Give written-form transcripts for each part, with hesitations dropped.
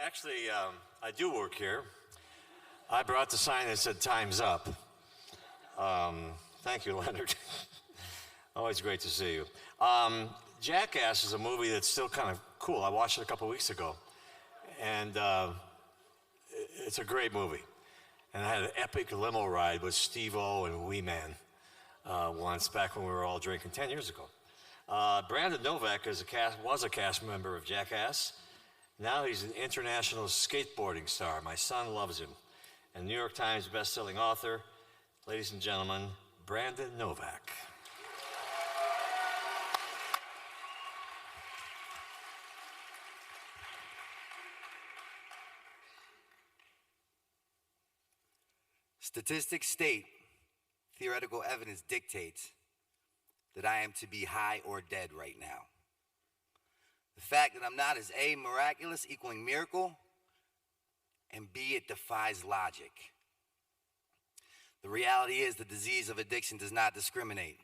Actually, I do work here. I brought the sign that said "Time's Up." Thank you, Leonard. Always great to see you. Jackass is a movie that's still kind of cool. I watched it a couple weeks ago, and it's a great movie. And I had an epic limo ride with Steve-O and Wee Man once back when we were all drinking 10 years ago. Brandon Novak was a cast member of Jackass. Now he's an international skateboarding star. My son loves him. And New York Times best-selling author, ladies and gentlemen, Brandon Novak. Statistics state, theoretical evidence dictates that I am to be high or dead right now. The fact that I'm not is A, miraculous, equaling miracle, and B, it defies logic. The reality is the disease of addiction does not discriminate.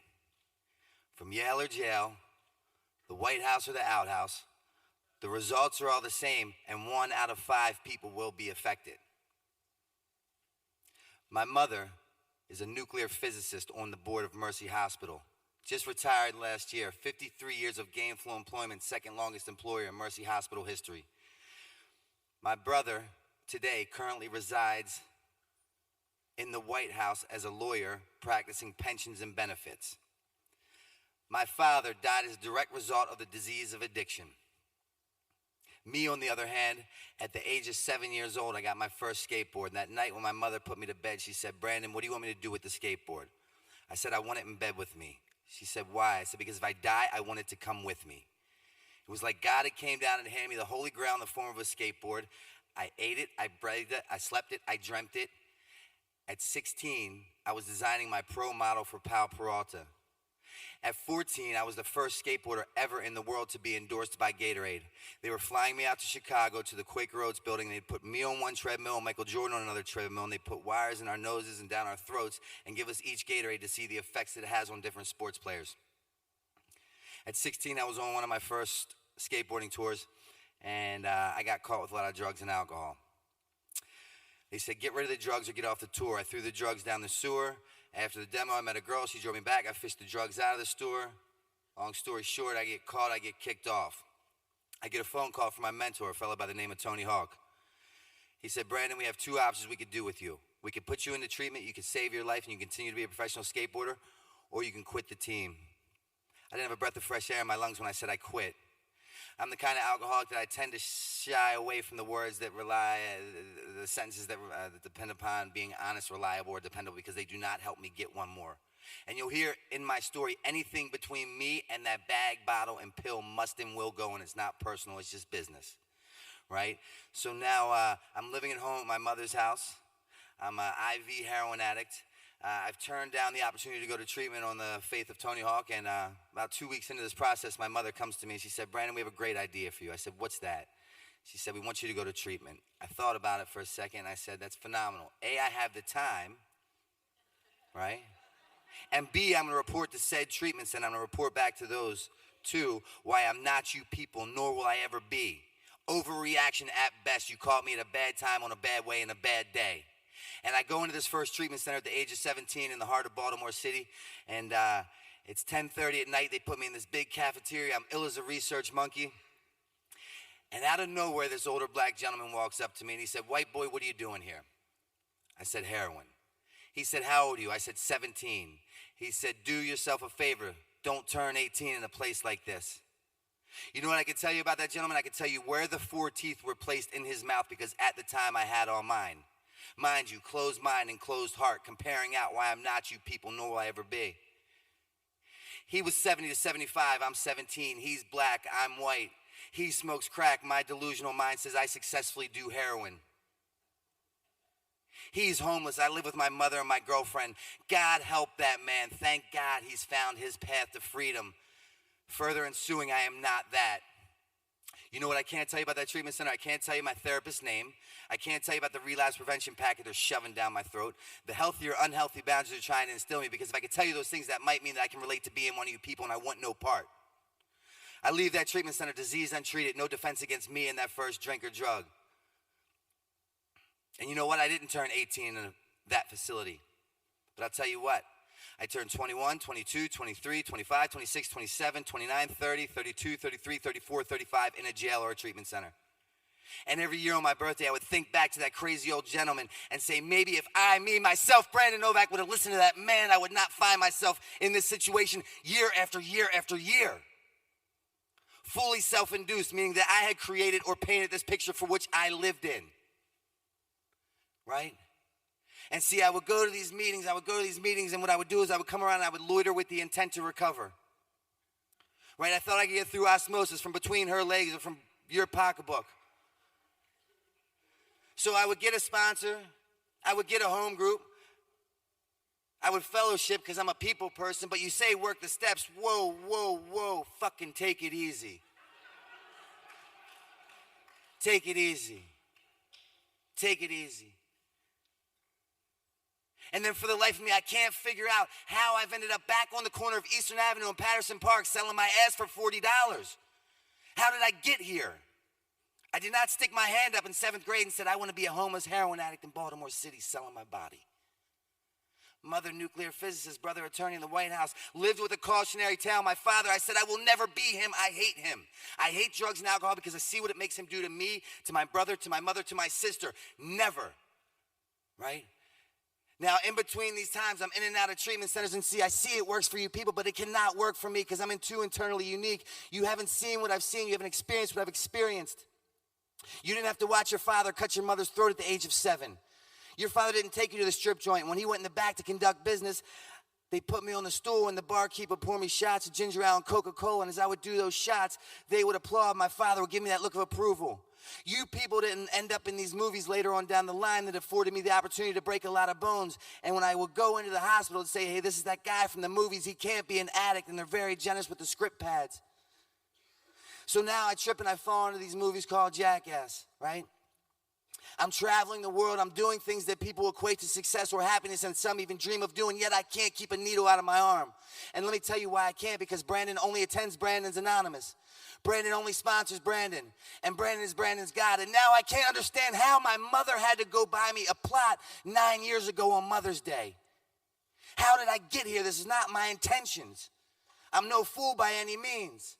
From Yale or jail, the White House or the outhouse, the results are all the same, and 1 out of 5 people will be affected. My mother is a nuclear physicist on the board of Mercy Hospital. Just retired last year, 53 years of gainful employment, second longest employer in Mercy Hospital history. My brother today currently resides in the White House as a lawyer practicing pensions and benefits. My father died as a direct result of the disease of addiction. Me, on the other hand, at the age of 7 years old, I got my first skateboard. And that night when my mother put me to bed, she said, "Brandon, what do you want me to do with the skateboard?" I said, "I want it in bed with me." She said, "Why?" I said, "Because if I die, I want it to come with me." It was like God had came down and handed me the Holy Grail in the form of a skateboard. I ate it, I breathed it, I slept it, I dreamt it. At 16, I was designing my pro model for Pal Peralta. At 14, I was the first skateboarder ever in the world to be endorsed by Gatorade. They were flying me out to Chicago to the Quaker Oats building. They'd put me on one treadmill and Michael Jordan on another treadmill, and they'd put wires in our noses and down our throats and give us each Gatorade to see the effects that it has on different sports players. At 16, I was on one of my first skateboarding tours, and I got caught with a lot of drugs and alcohol. They said, "Get rid of the drugs or get off the tour." I threw the drugs down the sewer. After the demo, I met a girl. She drove me back. I fished the drugs out of the store. Long story short, I get caught. I get kicked off. I get a phone call from my mentor, a fellow by the name of Tony Hawk. He said, "Brandon, we have 2 options we could do with you. We could put you into treatment. You could save your life and you continue to be a professional skateboarder, or you can quit the team." I didn't have a breath of fresh air in my lungs when I said I quit. I'm the kind of alcoholic that I tend to shy away from the words that the sentences that depend upon being honest, reliable, or dependable, because they do not help me get one more. And you'll hear in my story, anything between me and that bag, bottle, and pill must and will go, and it's not personal, it's just business, right? So now I'm living at home at my mother's house. I'm an IV heroin addict. I've turned down the opportunity to go to treatment on the faith of Tony Hawk, and about 2 weeks into this process, my mother comes to me and she said, "Brandon, we have a great idea for you." I said, "What's that?" She said, "We want you to go to treatment." I thought about it for a second, and I said, "That's phenomenal. A, I have the time, right? And B, I'm going to report to said treatments, and I'm going to report back to those two why I'm not you people, nor will I ever be. Overreaction at best. You caught me at a bad time on a bad way in a bad day." And I go into this first treatment center at the age of 17 in the heart of Baltimore City, and it's 10:30 at night. They put me in this big cafeteria. I'm ill as a research monkey. And out of nowhere, this older black gentleman walks up to me, and he said, "White boy, what are you doing here?" I said, "Heroin." He said, "How old are you?" I said, 17. He said, "Do yourself a favor. Don't turn 18 in a place like this." You know what I can tell you about that gentleman? I can tell you where the 4 teeth were placed in his mouth, because at the time I had all mine. Mind you, closed mind and closed heart, comparing out why I'm not you people, nor will I ever be. He was 70 to 75, I'm 17. He's black, I'm white. He smokes crack, my delusional mind says I successfully do heroin. He's homeless, I live with my mother and my girlfriend. God help that man, thank God he's found his path to freedom. Further ensuing, I am not that. You know what I can't tell you about that treatment center? I can't tell you my therapist's name. I can't tell you about the relapse prevention packet they're shoving down my throat. The healthy or unhealthy boundaries they're trying to instill me, because if I could tell you those things, that might mean that I can relate to being one of you people, and I want no part. I leave that treatment center diseased, untreated, no defense against me and that first drink or drug. And you know what? I didn't turn 18 in that facility. But I'll tell you what. I turned 21, 22, 23, 25, 26, 27, 29, 30, 32, 33, 34, 35 in a jail or a treatment center. And every year on my birthday, I would think back to that crazy old gentleman and say, maybe if myself, Brandon Novak, would have listened to that man, I would not find myself in this situation year after year after year. Fully self-induced, meaning that I had created or painted this picture for which I lived in. Right? And see, I would go to these meetings, and what I would do is I would come around and I would loiter with the intent to recover. Right? I thought I could get through osmosis from between her legs or from your pocketbook. So I would get a sponsor, I would get a home group, I would fellowship because I'm a people person, but you say work the steps. Whoa, whoa, whoa, fucking take it easy. Take it easy. Take it easy. And then for the life of me, I can't figure out how I've ended up back on the corner of Eastern Avenue and Patterson Park selling my ass for $40. How did I get here? I did not stick my hand up in 7th grade and said, I want to be a homeless heroin addict in Baltimore City selling my body. Mother, nuclear physicist, brother, attorney in the White House, lived with a cautionary tale. My father, I said, I will never be him. I hate him. I hate drugs and alcohol because I see what it makes him do to me, to my brother, to my mother, to my sister. Never. Right? Now, in between these times, I'm in and out of treatment centers, and see, I see it works for you people, but it cannot work for me because I'm too internally unique. You haven't seen what I've seen. You haven't experienced what I've experienced. You didn't have to watch your father cut your mother's throat at the age of 7. Your father didn't take you to the strip joint. When he went in the back to conduct business, they put me on the stool and the barkeep would pour me shots of ginger ale and Coca-Cola, and as I would do those shots, they would applaud. My father would give me that look of approval. You people didn't end up in these movies later on down the line that afforded me the opportunity to break a lot of bones. And when I would go into the hospital and say, hey, this is that guy from the movies, he can't be an addict, and they're very generous with the script pads. So now I trip and I fall into these movies called Jackass, right? I'm traveling the world. I'm doing things that people equate to success or happiness, and some even dream of doing, yet I can't keep a needle out of my arm. And let me tell you why I can't, because Brandon only attends Brandon's Anonymous. Brandon only sponsors Brandon, and Brandon is Brandon's God. And now I can't understand how my mother had to go buy me a plot 9 years ago on Mother's Day. How did I get here? This is not my intentions. I'm no fool by any means.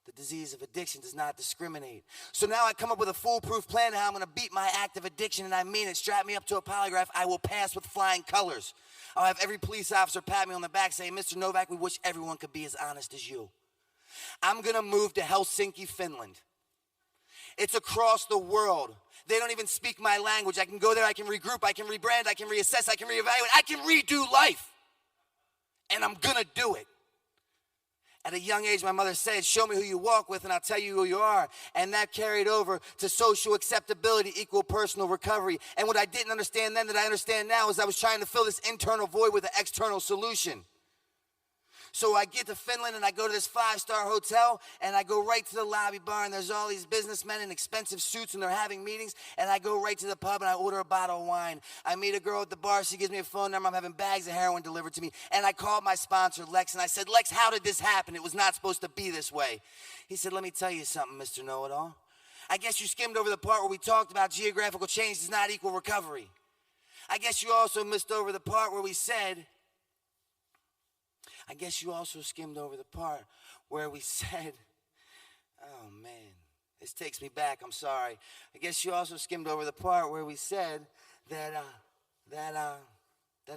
The disease of addiction does not discriminate. So now I come up with a foolproof plan of how I'm going to beat my active addiction, and I mean it. Strap me up to a polygraph. I will pass with flying colors. I'll have every police officer pat me on the back saying, Mr. Novak, we wish everyone could be as honest as you. I'm going to move to Helsinki, Finland. It's across the world. They don't even speak my language. I can go there, I can regroup, I can rebrand, I can reassess, I can reevaluate, I can redo life. And I'm going to do it. At a young age, my mother said, show me who you walk with and I'll tell you who you are. And that carried over to social acceptability equal personal recovery. And what I didn't understand then that I understand now is I was trying to fill this internal void with an external solution. So I get to Finland and I go to this 5-star hotel and I go right to the lobby bar and there's all these businessmen in expensive suits and they're having meetings, and I go right to the pub and I order a bottle of wine. I meet a girl at the bar, she gives me a phone number, I'm having bags of heroin delivered to me, and I called my sponsor Lex and I said, Lex, how did this happen? It was not supposed to be this way. He said, let me tell you something, Mr. Know-It-All. I guess you skimmed over the part where we talked about geographical change does not equal recovery. I guess you also missed over the part where we said, I guess you also skimmed over the part where we said, oh man, this takes me back, I'm sorry. I guess you also skimmed over the part where we said that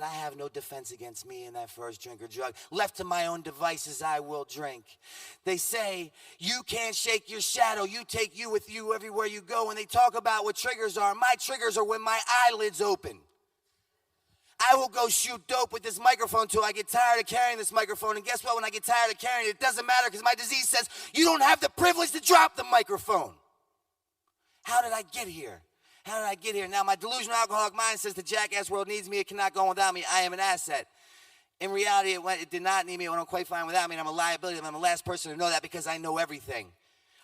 I have no defense against me in that first drink or drug. Left to my own devices, I will drink. They say, you can't shake your shadow. You take you with you everywhere you go. And they talk about what triggers are. My triggers are when my eyelids open. I will go shoot dope with this microphone till I get tired of carrying this microphone. And guess what? When I get tired of carrying it, it doesn't matter because my disease says you don't have the privilege to drop the microphone. How did I get here? How did I get here? Now, my delusional alcoholic mind says the jackass world needs me. It cannot go on without me. I am an asset. In reality, it did not need me. It went on quite fine without me. And I'm a liability. I'm the last person to know that because I know everything.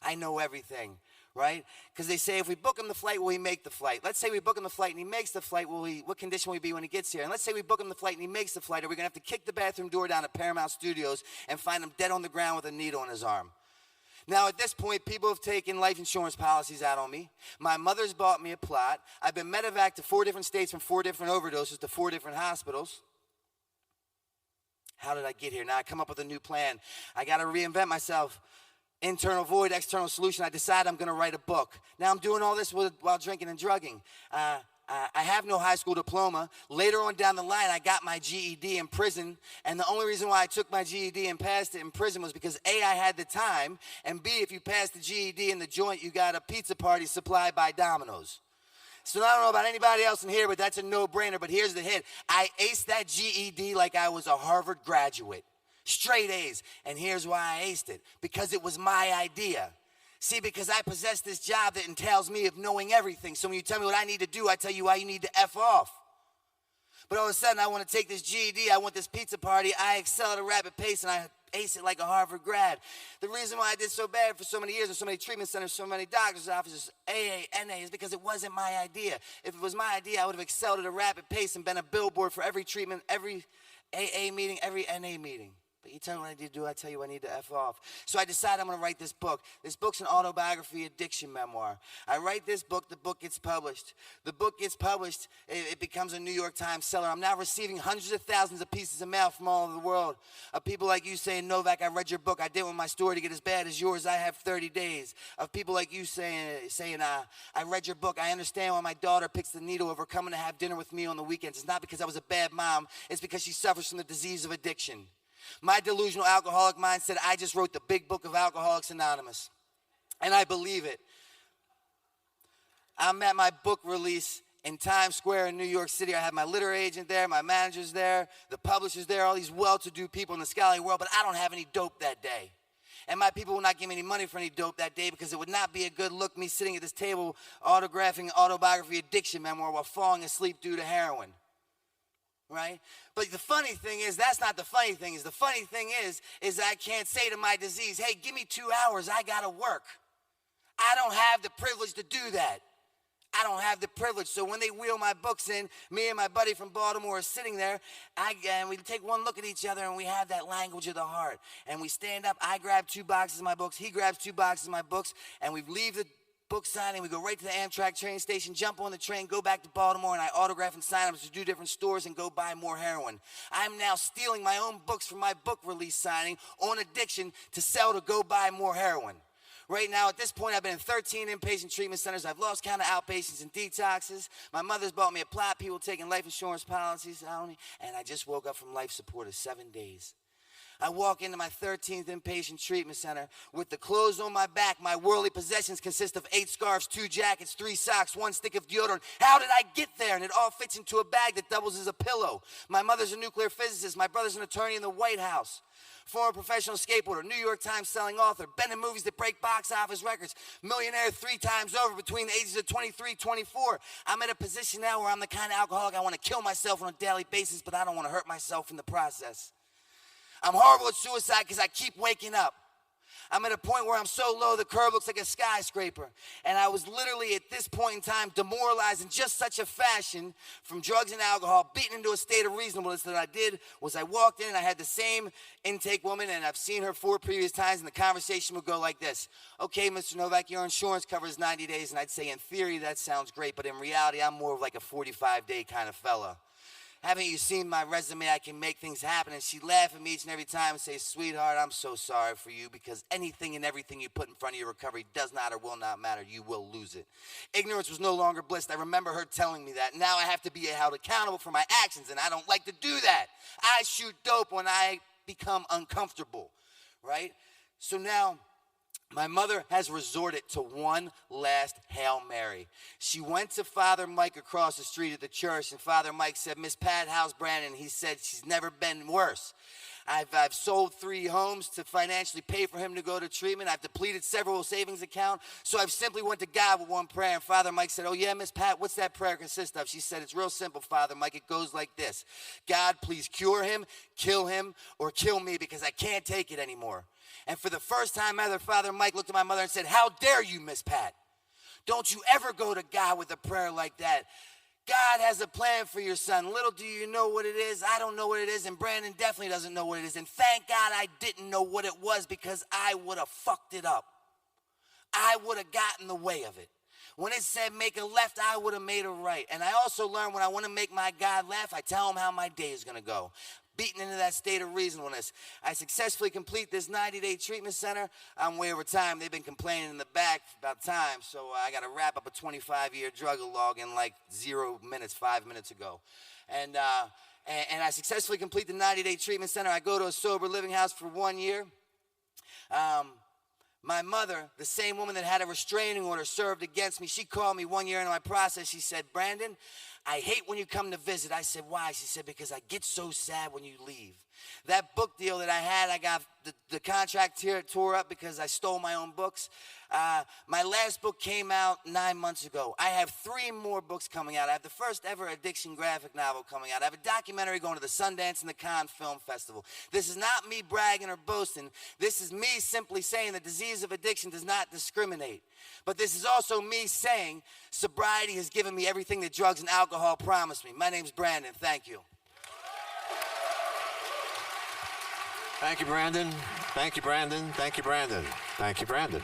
I know everything. Right? Because they say if we book him the flight, will he make the flight? Let's say we book him the flight and he makes the flight, what condition will he be when he gets here? And let's say we book him the flight and he makes the flight, are we going to have to kick the bathroom door down at Paramount Studios and find him dead on the ground with a needle in his arm? Now, at this point, people have taken life insurance policies out on me. My mother's bought me a plot. I've been medevaced to 4 different states from 4 different overdoses to 4 different hospitals. How did I get here? Now I come up with a new plan. I got to reinvent myself. Internal void, external solution. I decide I'm going to write a book. Now I'm doing all this while drinking and drugging. I have no high school diploma. Later on down the line, I got my GED in prison. And the only reason why I took my GED and passed it in prison was because A, I had the time, and B, if you pass the GED in the joint, you got a pizza party supplied by Domino's. So I don't know about anybody else in here, but that's a no-brainer. But here's the hit. I aced that GED like I was a Harvard graduate. Straight A's. And here's why I aced it. Because it was my idea. See, because I possess this job that entails me of knowing everything. So when you tell me what I need to do, I tell you why you need to F off. But all of a sudden, I want to take this GED, I want this pizza party, I excel at a rapid pace, and I ace it like a Harvard grad. The reason why I did so bad for so many years, and so many treatment centers, so many doctors' offices, AA, NA, is because it wasn't my idea. If it was my idea, I would have excelled at a rapid pace and been a billboard for every treatment, every AA meeting, every NA meeting. But you tell me what I need to do, I tell you I need to F off. So I decided I'm going to write this book. This book's an autobiography addiction memoir. I write this book, the book gets published. The book gets published, it becomes a New York Times seller. I'm now receiving hundreds of thousands of pieces of mail from all over the world. Of people like you saying, Novak, I read your book. I didn't want my story to get as bad as yours. I have 30 days. Of people like you saying I read your book. I understand why my daughter picks the needle over coming to have dinner with me on the weekends. It's not because I was a bad mom. It's because she suffers from the disease of addiction. My delusional alcoholic mind said, I just wrote the big book of Alcoholics Anonymous. And I believe it. I'm at my book release in Times Square in New York City. I have my literary agent there, my manager's there, the publisher's there, all these well-to-do people in the scholarly world, but I don't have any dope that day. And my people will not give me any money for any dope that day because it would not be a good look me sitting at this table autographing autobiography addiction memoir while falling asleep due to heroin. Right? But the funny thing is, that's not the funny thing. The funny thing is I can't say to my disease, hey, give me 2 hours, I gotta work. I don't have the privilege to do that. I don't have the privilege. So when they wheel my books in, me and my buddy from Baltimore are sitting there, and we take one look at each other, and we have that language of the heart. And we stand up, I grab 2 boxes of my books, he grabs 2 boxes of my books, and we leave the book signing, we go right to the Amtrak train station, jump on the train, go back to Baltimore, and I autograph and sign them to 2 different stores and go buy more heroin. I'm now stealing my own books from my book release signing on addiction to sell to go buy more heroin. Right now, at this point, I've been in 13 inpatient treatment centers. I've lost count of outpatients and detoxes. My mother's bought me a plot, people taking life insurance policies, and I just woke up from life support of 7 days. I walk into my 13th inpatient treatment center with the clothes on my back. My worldly possessions consist of 8 scarves, 2 jackets, 3 socks, 1 stick of deodorant. How did I get there? And it all fits into a bag that doubles as a pillow. My mother's a nuclear physicist. My brother's an attorney in the White House. Former professional skateboarder, New York Times selling author, been in movies that break box office records, millionaire 3 times over between the ages of 23, 24. I'm at a position now where I'm the kind of alcoholic I want to kill myself on a daily basis, but I don't want to hurt myself in the process. I'm horrible at suicide because I keep waking up. I'm at a point where I'm so low the curve looks like a skyscraper. And I was literally at this point in time demoralized in just such a fashion from drugs and alcohol, beaten into a state of reasonableness that I did was I walked in and I had the same intake woman, and I've seen her 4 previous times, and the conversation would go like this. Okay, Mr. Novak, your insurance covers 90 days. And I'd say, in theory, that sounds great, but in reality, I'm more of like a 45-day kind of fella. Haven't you seen my resume? I can make things happen. And she'd laugh at me each and every time and say, sweetheart, I'm so sorry for you because anything and everything you put in front of your recovery does not or will not matter. You will lose it. Ignorance was no longer bliss. I remember her telling me that. Now I have to be held accountable for my actions, and I don't like to do that. I shoot dope when I become uncomfortable, right? So now my mother has resorted to one last Hail Mary. She went to Father Mike across the street at the church, and Father Mike said, Miss Pat, how's Brandon? He said, she's never been worse. I've sold 3 homes to financially pay for him to go to treatment. I've depleted several savings accounts. So I've simply went to God with one prayer. And Father Mike said, oh yeah, Miss Pat, what's that prayer consist of? She said, it's real simple, Father Mike. It goes like this. God, please cure him, or kill me because I can't take it anymore. And for the first time ever, Father Mike looked at my mother and said, how dare you, Miss Pat? Don't you ever go to God with a prayer like that. God has a plan for your son. Little do you know what it is. I don't know what it is, and Brandon definitely doesn't know what it is. And thank God I didn't know what it was because I would have fucked it up. I would have gotten in the way of it. When it said make a left, I would have made a right. And I also learned when I want to make my God laugh, I tell him how my day is going to go. Beaten into that state of reasonableness. I successfully complete this 90-day treatment center. I'm way over time. They've been complaining in the back about time, so I got to wrap up a 25-year drug log in like 0 minutes, 5 minutes ago. And I successfully complete the 90-day treatment center. I go to a sober living house for 1 year. My mother, the same woman that had a restraining order served against me, she called me 1 year into my process. She said, Brandon, I hate when you come to visit. I said, why? She said, because I get so sad when you leave. That book deal that I had, I got the contract tore up because I stole my own books. My last book came out 9 months ago. I have 3 more books coming out. I have the first ever addiction graphic novel coming out. I have a documentary going to the Sundance and the Cannes Film Festival. This is not me bragging or boasting. This is me simply saying the disease of addiction does not discriminate. But this is also me saying sobriety has given me everything that drugs and alcohol promised me. My name's Brandon. Thank you. Thank you, Brandon. Thank you, Brandon. Thank you, Brandon. Thank you, Brandon.